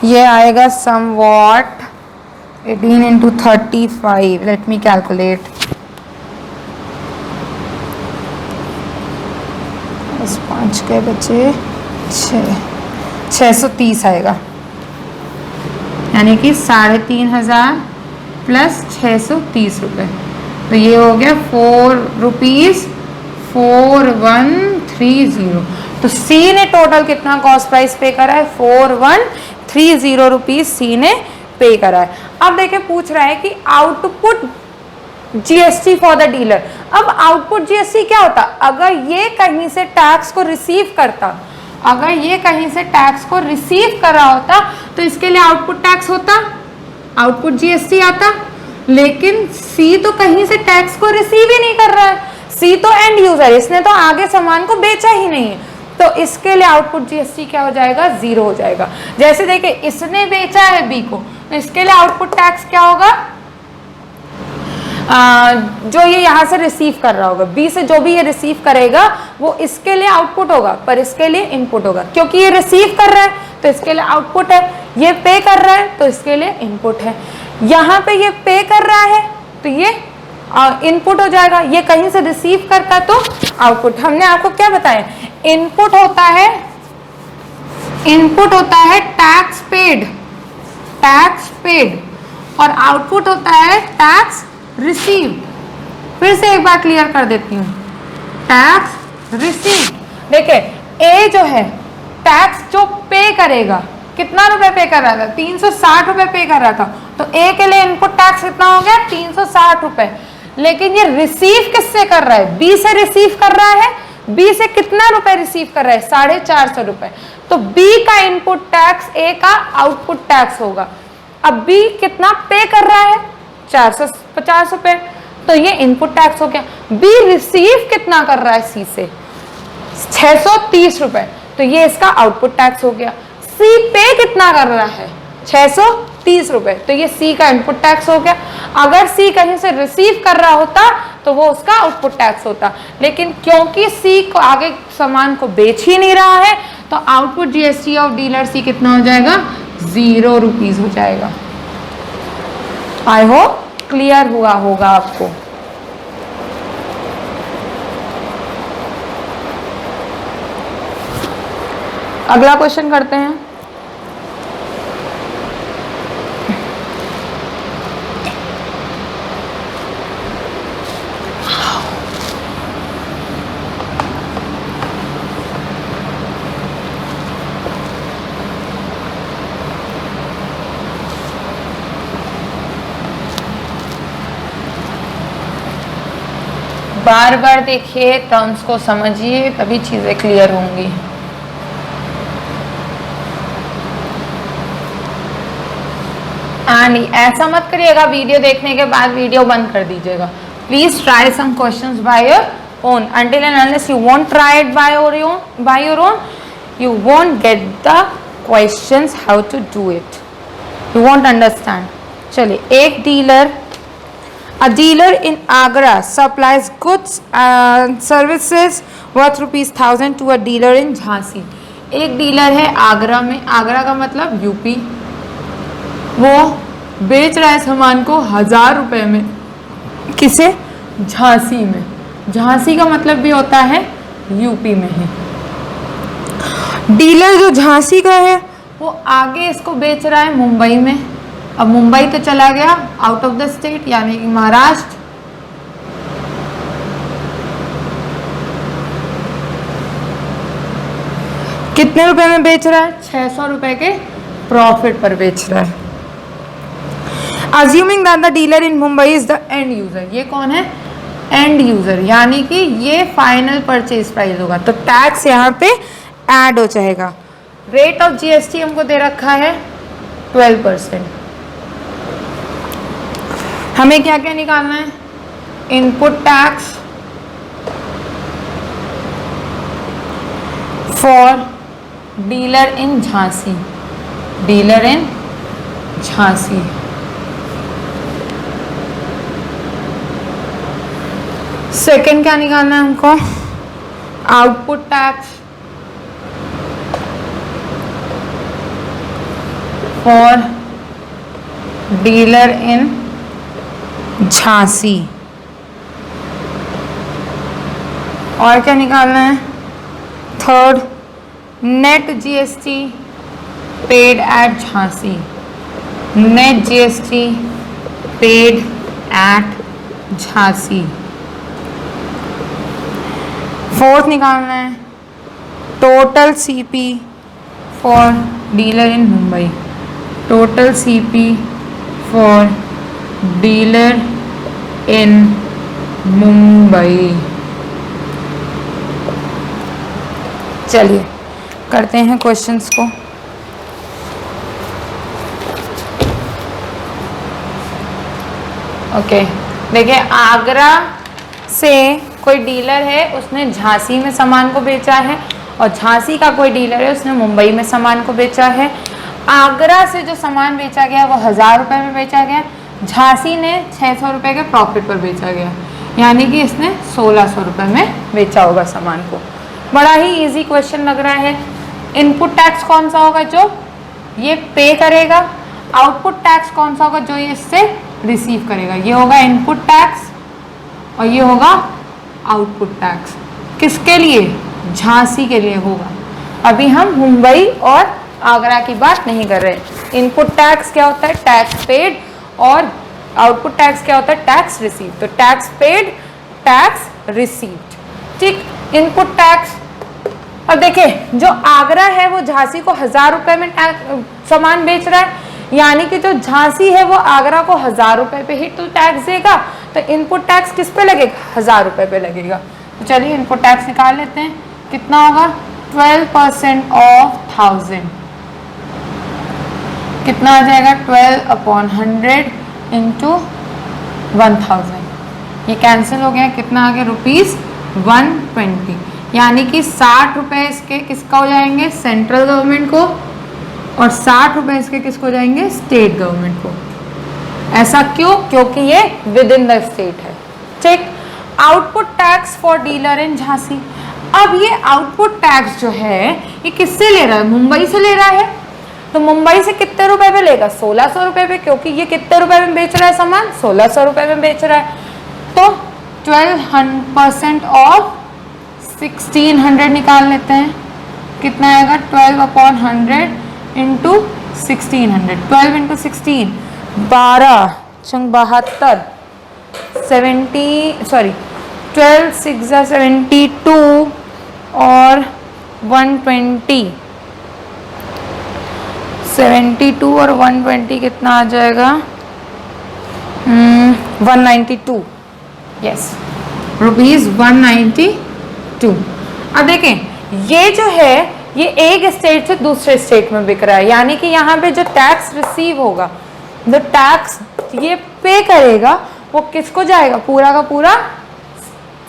ये आएगा somewhat 18 into 35। Let me calculate. 5 के बचे 630 आएगा, यानी कि 3,500 प्लस 630 रुपये। तो ये हो गया ₹4130। तो सी ने टोटल कितना कॉस्ट प्राइस पे करा है? 4130 रुपीज सी ने पे करा है। अब देखिए पूछ रहा है कि output GST for the dealer. अब आउटपुट जीएसटी क्या होता? अगर ये कहीं से टैक्स को रिसीव करता, अगर ये कहीं से टैक्स को रिसीव कर रहा होता तो इसके लिए आउटपुट टैक्स होता, आउटपुट जीएसटी आता। लेकिन सी तो कहीं से टैक्स को रिसीव ही नहीं कर रहा है, सी तो एंड यूजर, इसने तो आगे सामान को बेचा ही नहीं है, तो इसके लिए आउटपुट जीएसटी क्या हो जाएगा? 0 हो जाएगा। जैसे देखिए इसने बेचा है बी को, तो इसके लिए आउटपुट टैक्स क्या होगा? जो ये यहाँ से रिसीव कर रहा होगा, बी से जो भी ये रिसीव करेगा वो इसके लिए आउटपुट होगा, पर इसके लिए इनपुट होगा। क्योंकि ये रिसीव कर रहा है तो इसके लिए आउटपुट है, ये पे कर रहा है तो इसके लिए इनपुट है। यहाँ पे ये पे कर रहा है तो ये इनपुट हो जाएगा, ये कहीं से रिसीव करता तो आउटपुट। हमने आपको क्या बताया? इनपुट होता है, इनपुट होता है टैक्स पेड, टैक्स पेड, और आउटपुट होता है टैक्स रिसीव। फिर से एक बार क्लियर कर देती हूँ, टैक्स रिसीव। देखिए ए जो है टैक्स जो पे करेगा, कितना रुपए पे कर रहा था? 360 रुपए पे कर रहा था, तो ए के लिए इनपुट टैक्स कितना हो गया? 360 रुपए। लेकिन ये रिसीव किससे कर रहा है? बी से रिसीव कर रहा है। बी से कितना रुपए रिसीव कर रहा है? 450 रुपए। तो बी का इनपुट टैक्स ए का आउटपुट टैक्स होगा। अब बी कितना पे कर रहा है? 450 रुपए, तो ये इनपुट टैक्स हो गया। बी रिसीव कितना कर रहा है सी से? 630 रुपए, तो ये इसका आउटपुट टैक्स हो गया। सी पे कितना कर रहा है? 630 रुपए, तो ये सी का इनपुट टैक्स हो गया। अगर सी कहीं से रिसीव कर रहा होता तो वो उसका आउटपुट टैक्स होता, लेकिन क्योंकि सी को आगे सामान को बेच ही नहीं रहा है तो आउटपुट जीएसटी ऑफ डीलर सी कितना हो जाएगा? 0 रुपीज हो जाएगा। आई होप क्लियर हुआ होगा आपको। अगला क्वेश्चन करते हैं। बार बार देखिए, टर्म्स को समझिए, तभी चीजें क्लियर होंगी। एंड ऐसा मत करिएगा वीडियो देखने के बाद वीडियो बंद कर दीजिएगा। Please try some questions by your own. until and unless you won't try it by your own, you won't get the questions how to do it, you won't understand। चलिए, एक dealer, a dealer in Agra supplies goods and services worth ₹1000 to a dealer in Jhansi. एक dealer है आगरा में, आगरा का मतलब UP, वो बेच रहा है सामान को 1000 रुपए में। किसे? झांसी में। झांसी का मतलब भी होता है यूपी में ही। डीलर जो झांसी का है वो आगे इसको बेच रहा है मुंबई में। अब मुंबई तो चला गया आउट ऑफ द स्टेट, यानी कि महाराष्ट्र। कितने रुपए में बेच रहा है? 600 रुपए के प्रॉफिट पर बेच रहा है। Assuming that the dealer in Mumbai is the end user, ये कौन है? एंड यूजर, यानी कि ये फाइनल परचेज प्राइस होगा, तो टैक्स यहाँ पे ऐड हो जाएगा। रेट ऑफ जीएसटी हमको दे रखा है 12%। हमें क्या क्या निकालना है? Input tax for dealer in Jhansi, dealer in Jhansi. Second क्या निकालना है हमको? Output tax for dealer in Jhansi. और क्या निकालना है? Third, net GST paid at Jhansi, net GST paid at Jhansi. Fourth निकालना है total CP for dealer in Mumbai, total CP for dealer in Mumbai. चलिए करते हैं क्वेश्चंस को। ओके, देखिए, आगरा से कोई डीलर है, उसने झांसी में सामान को बेचा है, और झांसी का कोई डीलर है, उसने मुंबई में सामान को बेचा है। आगरा से जो सामान बेचा गया वो 1000 रुपये में बेचा गया, झांसी ने 600 रुपये के प्रॉफिट पर बेचा गया, यानी कि इसने 1600 रुपये में बेचा होगा सामान को। बड़ा ही इजी क्वेश्चन लग रहा है। इनपुट टैक्स कौन सा होगा? जो ये पे करेगा। आउटपुट टैक्स कौन सा होगा? जो ये इससे रिसीव करेगा। ये होगा इनपुट टैक्स और ये होगा आउटपुट टैक्स। किसके लिए? झांसी के लिए होगा। अभी हम मुंबई और आगरा की बात नहीं कर रहे। इनपुट टैक्स क्या होता है? Tax paid. और आउटपुट टैक्स क्या होता है? Tax receive. तो टैक्स पेड, टैक्स रिसीव्ड। ठीक, इनपुट टैक्स। अब देखिए, जो आगरा है वो झांसी को 1000 रुपये में सामान बेच रहा है, यानी कि जो झांसी है वो आगरा को 1000 रुपये पे ही तो टैक्स देगा। तो इनपुट टैक्स किस पे लगेगा? 1000 रुपये पे लगेगा। तो चलिए इनपुट टैक्स निकाल लेते हैं। कितना होगा? 12% ऑफ 1000। कितना आ जाएगा? 12/100 इंटू 1000। ये कैंसिल हो गया। कितना आ गया? ₹120, यानी कि 60 रुपये इसके किसका हो जाएंगे? सेंट्रल गवर्नमेंट को, और 60 रुपये इसके किसको हो जाएंगे? स्टेट गवर्नमेंट को। ऐसा क्यों? क्योंकि ये विद इन द स्टेट है। ठीक। Output tax for dealer in Jhansi. अब ये आउटपुट टैक्स जो है ये किससे ले रहा है? मुंबई से ले रहा है। तो मुंबई से कितने रुपए पे लेगा? 1600 रुपये पे, क्योंकि ये कितने रुपए में बेच रहा है सामान? 1600 रुपये में बेच रहा है। तो 12% ऑफ 1600 निकाल लेते हैं। कितना आएगा? 12/100 इंटू 1600। 12 इंटू 16 12 72 12 6 72 और 120 72 और 120 कितना आ जाएगा? 192। यस, ₹192। अब देखें ये जो है ये एक स्टेट से दूसरे स्टेट में बिक रहा है, यानी कि यहाँ पे जो टैक्स रिसीव होगा, जो टैक्स ये पे करेगा वो किसको जाएगा, पूरा का पूरा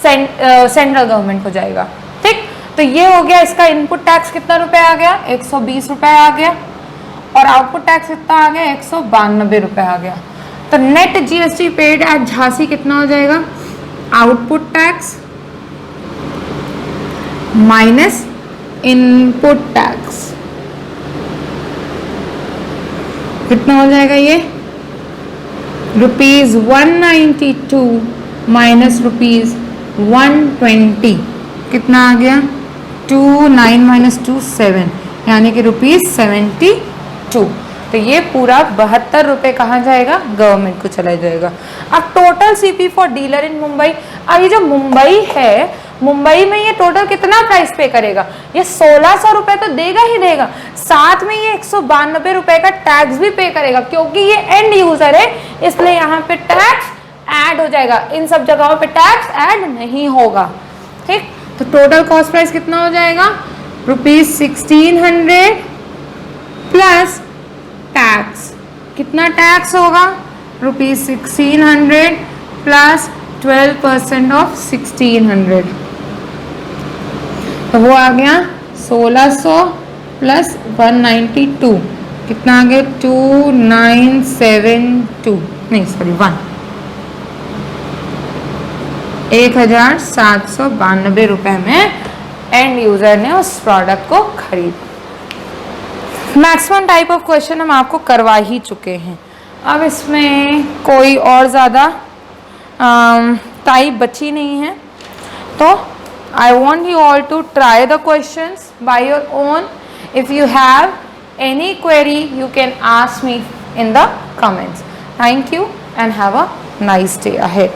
सेंट्रल गवर्नमेंट को जाएगा। ठीक, तो ये हो गया इसका इनपुट टैक्स कितना रुपए आ गया, 120 रुपए आ गया, और आउटपुट टैक्स कितना आ गया, 192 रुपए आ गया। तो net GST paid at Jhansi कितना हो जाएगा, output tax minus input tax कितना हो जाएगा, ये ₹192 माइनस ₹120 कितना आ गया, 29 माइनस 2 7, यानी कि ₹72। तो ये पूरा 72 रुपए कहाँ जाएगा, गवर्नमेंट को चला जाएगा। अब total CP for dealer in Mumbai, अब ये जो मुंबई है, मुंबई में ये टोटल कितना प्राइस पे करेगा, ये 1600 रुपए तो देगा ही देगा, साथ में ये 192 रुपए का टैक्स भी पे करेगा, क्योंकि ये एंड यूजर है इसलिए यहाँ पे टैक्स ऐड हो जाएगा, इन सब जगहों पे टैक्स ऐड नहीं होगा। ठीक, तो टोटल कॉस्ट प्राइस कितना हो जाएगा, ₹1600 प्लस टैक्स, कितना टैक्स होगा, ₹1600 प्लस 12% ऑफ 1600, तो वो आ गया 1600 प्लस 192 कितना आ गया, 2972 नहीं सॉरी 1792 रुपए में एंड यूजर ने उस प्रोडक्ट को खरीदा। मैक्सिमम टाइप ऑफ क्वेश्चन हम आपको करवा ही चुके हैं, अब इसमें कोई और ज़्यादा टाइप बची नहीं है, तो I want you all to try the questions by your own. If you have any query, you can ask me in the comments. Thank you and have a nice day ahead.